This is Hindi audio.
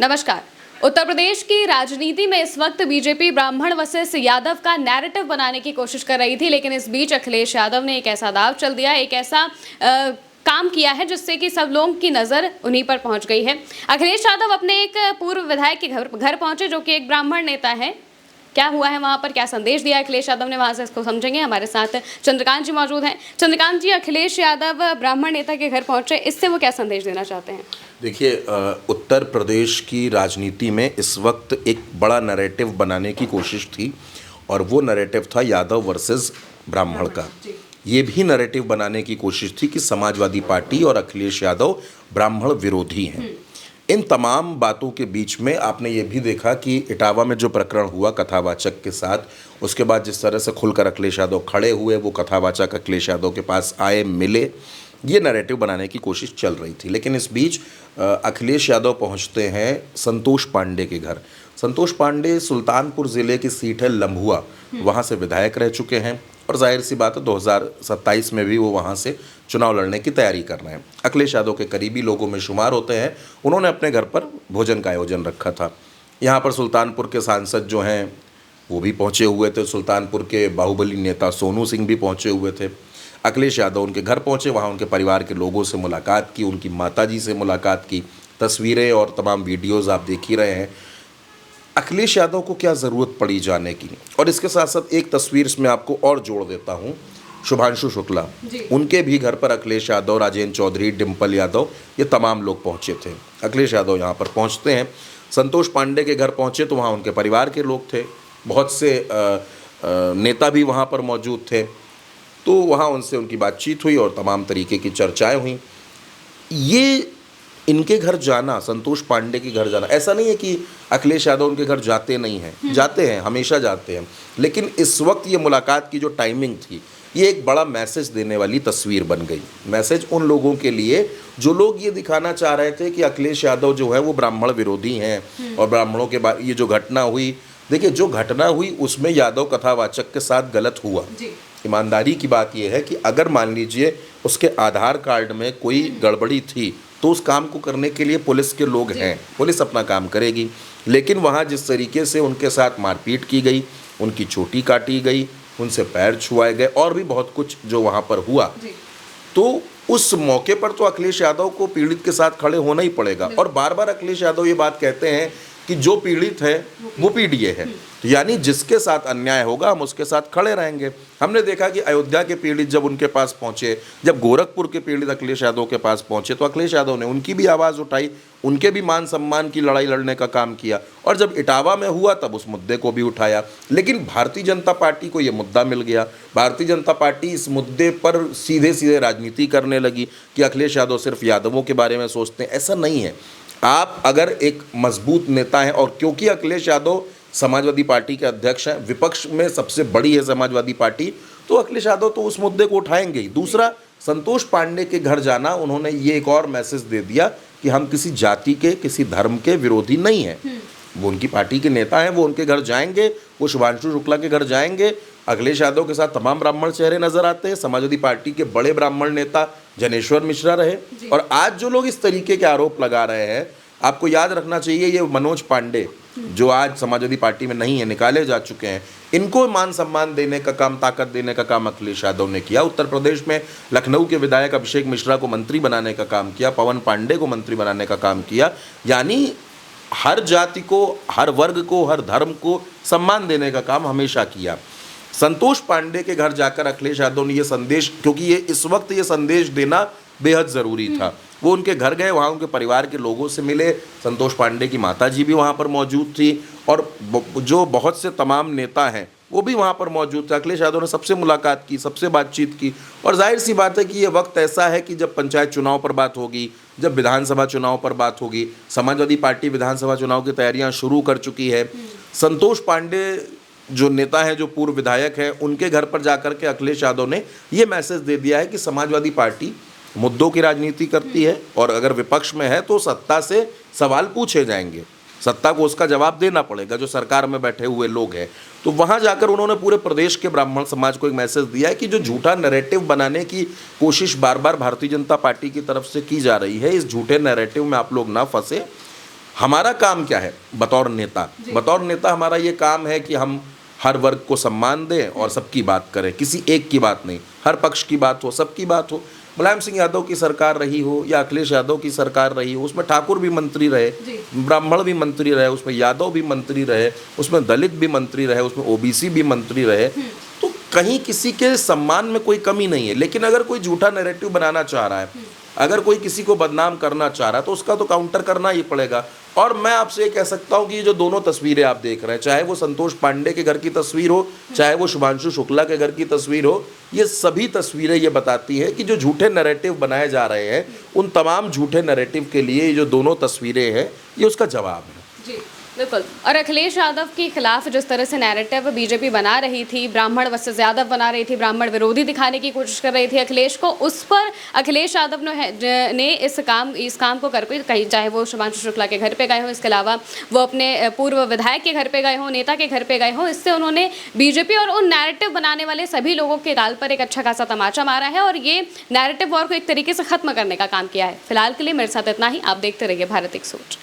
नमस्कार। उत्तर प्रदेश की राजनीति में इस वक्त बीजेपी ब्राह्मण वर्सेस यादव का नैरेटिव बनाने की कोशिश कर रही थी, लेकिन इस बीच अखिलेश यादव ने एक ऐसा दांव चल दिया, एक ऐसा काम किया है जिससे कि सब लोगों की नजर उन्हीं पर पहुंच गई है। अखिलेश यादव अपने एक पूर्व विधायक के घर पहुंचे, जो कि एक ब्राह्मण नेता है। क्या हुआ है वहां पर, क्या संदेश दिया अखिलेश यादव ने वहां से, इसको समझेंगे। हमारे साथ चंद्रकांत जी मौजूद हैं। चंद्रकांत जी, अखिलेश यादव ब्राह्मण नेता के घर पहुंचे, इससे वो क्या संदेश देना चाहते हैं? देखिए, उत्तर प्रदेश की राजनीति में इस वक्त एक बड़ा नैरेटिव बनाने की कोशिश थी, और वो नैरेटिव था यादव वर्सेस ब्राह्मण का। ये भी नैरेटिव बनाने की कोशिश थी कि समाजवादी पार्टी और अखिलेश यादव ब्राह्मण विरोधी हैं। इन तमाम बातों के बीच में आपने ये भी देखा कि इटावा में जो प्रकरण हुआ कथावाचक के साथ, उसके बाद जिस तरह से खुलकर अखिलेश यादव खड़े हुए, वो कथावाचक अखिलेश यादव के पास आए, मिले, ये नैरेटिव बनाने की कोशिश चल रही थी। लेकिन इस बीच अखिलेश यादव पहुंचते हैं संतोष पांडे के घर। संतोष पांडे सुल्तानपुर ज़िले की सीट है लम्भुआ, वहाँ से विधायक रह चुके हैं, और जाहिर सी बात है 2027 में भी वो वहाँ से चुनाव लड़ने की तैयारी कर रहे हैं। अखिलेश यादव के करीबी लोगों में शुमार होते हैं। उन्होंने अपने घर पर भोजन का आयोजन रखा था। यहाँ पर सुल्तानपुर के सांसद जो हैं वो भी पहुँचे हुए थे, सुल्तानपुर के बाहुबली नेता सोनू सिंह भी पहुँचे हुए थे। अखिलेश यादव उनके घर पहुंचे, वहां उनके परिवार के लोगों से मुलाकात की, उनकी माताजी से मुलाकात की। तस्वीरें और तमाम वीडियोस आप देख ही रहे हैं। अखिलेश यादव को क्या ज़रूरत पड़ी जाने की। और इसके साथ साथ एक तस्वीर इसमें आपको और जोड़ देता हूं, शुभांशु शुक्ला, उनके भी घर पर अखिलेश यादव, राजेंद्र चौधरी, डिम्पल यादव, ये तमाम लोग पहुँचे थे। अखिलेश यादव यहाँ पर पहुँचते हैं, संतोष पांडे के घर पहुँचे तो वहाँ उनके परिवार के लोग थे, बहुत से नेता भी वहाँ पर मौजूद थे। तो वहाँ उनसे उनकी बातचीत हुई और तमाम तरीके की चर्चाएं हुई। ये इनके घर जाना, संतोष पांडे के घर जाना, ऐसा नहीं है कि अखिलेश यादव उनके घर जाते नहीं हैं, जाते हैं, हमेशा जाते हैं। लेकिन इस वक्त ये मुलाकात की जो टाइमिंग थी, ये एक बड़ा मैसेज देने वाली तस्वीर बन गई। मैसेज उन लोगों के लिए जो लोग ये दिखाना चाह रहे थे कि अखिलेश यादव जो है वो ब्राह्मण विरोधी हैं, और ब्राह्मणों के बाद ये जो घटना हुई, देखिए जो घटना हुई उसमें यादव कथावाचक के साथ गलत हुआ। ईमानदारी की बात यह है कि अगर मान लीजिए उसके आधार कार्ड में कोई गड़बड़ी थी, तो उस काम को करने के लिए पुलिस के लोग हैं, पुलिस अपना काम करेगी। लेकिन वहाँ जिस तरीके से उनके साथ मारपीट की गई, उनकी चोटी काटी गई, उनसे पैर छुआए गए, और भी बहुत कुछ जो वहाँ पर हुआ, तो उस मौके पर तो अखिलेश यादव को पीड़ित के साथ खड़े होना ही पड़ेगा। और बार बार अखिलेश यादव ये बात कहते हैं कि जो पीड़ित है वो पीड़ित है, तो यानी जिसके साथ अन्याय होगा हम उसके साथ खड़े रहेंगे। हमने देखा कि अयोध्या के पीड़ित जब उनके पास पहुंचे, जब गोरखपुर के पीड़ित अखिलेश यादव के पास पहुंचे, तो अखिलेश यादव ने उनकी भी आवाज़ उठाई, उनके भी मान सम्मान की लड़ाई लड़ने का काम किया। और जब इटावा में हुआ तब उस मुद्दे को भी उठाया। लेकिन भारतीय जनता पार्टी को ये मुद्दा मिल गया। भारतीय जनता पार्टी इस मुद्दे पर सीधे सीधे राजनीति करने लगी कि अखिलेश यादव सिर्फ यादवों के बारे में सोचते हैं। ऐसा नहीं है। आप अगर एक मजबूत नेता हैं, और क्योंकि अखिलेश यादव समाजवादी पार्टी के अध्यक्ष हैं, विपक्ष में सबसे बड़ी है समाजवादी पार्टी, तो अखिलेश यादव तो उस मुद्दे को उठाएंगे ही। दूसरा, संतोष पांडे के घर जाना, उन्होंने ये एक और मैसेज दे दिया कि हम किसी जाति के, किसी धर्म के विरोधी नहीं हैं। वो उनकी पार्टी के नेता हैं, वो उनके घर जाएंगे, वो शुभांशु शुक्ला के घर जाएंगे। अखिलेश यादव के साथ तमाम ब्राह्मण चेहरे नजर आते हैं। समाजवादी पार्टी के बड़े ब्राह्मण नेता जनेश्वर मिश्रा रहे। और आज जो लोग इस तरीके के आरोप लगा रहे हैं, आपको याद रखना चाहिए, ये मनोज पांडे जो आज समाजवादी पार्टी में नहीं है, निकाले जा चुके हैं, इनको मान सम्मान देने का काम, ताकत देने का काम अखिलेश यादव ने किया। उत्तर प्रदेश में लखनऊ के विधायक अभिषेक मिश्रा को मंत्री बनाने का काम किया, पवन पांडे को मंत्री बनाने का काम किया। यानी हर जाति को, हर वर्ग को, हर धर्म को सम्मान देने का काम हमेशा किया। संतोष पांडे के घर जाकर अखिलेश यादव ने ये संदेश, क्योंकि ये इस वक्त ये संदेश देना बेहद ज़रूरी था, वो उनके घर गए, वहाँ उनके परिवार के लोगों से मिले। संतोष पांडे की माताजी भी वहाँ पर मौजूद थी, और जो बहुत से तमाम नेता हैं वो भी वहाँ पर मौजूद थे। अखिलेश यादव ने सबसे मुलाकात की, सबसे बातचीत की। और जाहिर सी बात है कि ये वक्त ऐसा है कि जब पंचायत चुनाव पर बात होगी, जब विधानसभा चुनाव पर बात होगी, समाजवादी पार्टी विधानसभा चुनाव की तैयारियाँ शुरू कर चुकी है। संतोष पांडे जो नेता हैं, जो पूर्व विधायक हैं, उनके घर पर जाकर के अखिलेश यादव ने ये मैसेज दे दिया है कि समाजवादी पार्टी मुद्दों की राजनीति करती है, और अगर विपक्ष में है तो सत्ता से सवाल पूछे जाएंगे, सत्ता को उसका जवाब देना पड़ेगा, जो सरकार में बैठे हुए लोग हैं। तो वहाँ जाकर उन्होंने पूरे प्रदेश के ब्राह्मण समाज को एक मैसेज दिया है कि जो झूठा नैरेटिव बनाने की कोशिश बार बार भारतीय जनता पार्टी की तरफ से की जा रही है, इस झूठे नैरेटिव में आप लोग ना फंसे। हमारा काम क्या है बतौर नेता हमारा ये काम है कि हम हर वर्ग को सम्मान दें और सबकी बात करें, किसी एक की बात नहीं, हर पक्ष की बात हो, सबकी बात हो। मुलायम सिंह यादव की सरकार रही हो या अखिलेश यादव की सरकार रही हो, उसमें ठाकुर भी मंत्री रहे, ब्राह्मण भी मंत्री रहे, उसमें यादव भी मंत्री रहे, उसमें दलित भी मंत्री रहे, उसमें ओबीसी भी मंत्री रहे, तो कहीं किसी के सम्मान में कोई कमी नहीं है। लेकिन अगर कोई झूठा नैरेटिव बनाना चाह रहा है, अगर कोई किसी को बदनाम करना चाह रहा है, तो उसका तो काउंटर करना ही पड़ेगा। और मैं आपसे ये कह सकता हूँ कि ये जो दोनों तस्वीरें आप देख रहे हैं, चाहे वो संतोष पांडे के घर की तस्वीर हो, चाहे वो शुभांशु शुक्ला के घर की तस्वीर हो, ये सभी तस्वीरें ये बताती हैं कि जो झूठे नैरेटिव बनाए जा रहे हैं, उन तमाम झूठे नैरेटिव के लिए ये जो दोनों तस्वीरें हैं, ये उसका जवाब है। जी बिल्कुल। और अखिलेश यादव के खिलाफ जिस तरह से नैरेटिव बीजेपी बना रही थी, ब्राह्मण वर्सेस यादव बना रही थी, ब्राह्मण विरोधी दिखाने की कोशिश कर रही थी अखिलेश को, उस पर अखिलेश यादव ने इस काम को कर पे कहीं, चाहे वो शुभांशु शुक्ला के घर पे गए हों, इसके अलावा वो अपने पूर्व विधायक के घर पे गए हों, नेता के घर पे गए हों, इससे उन्होंने बीजेपी और उन नैरेटिव बनाने वाले सभी लोगों के गाल पर एक अच्छा खासा तमाचा मारा है और ये नैरेटिव वॉर को एक तरीके से खत्म करने का काम किया है। फिलहाल के लिए मेरे साथ इतना ही। आप देखते रहिए भारत एक सोच।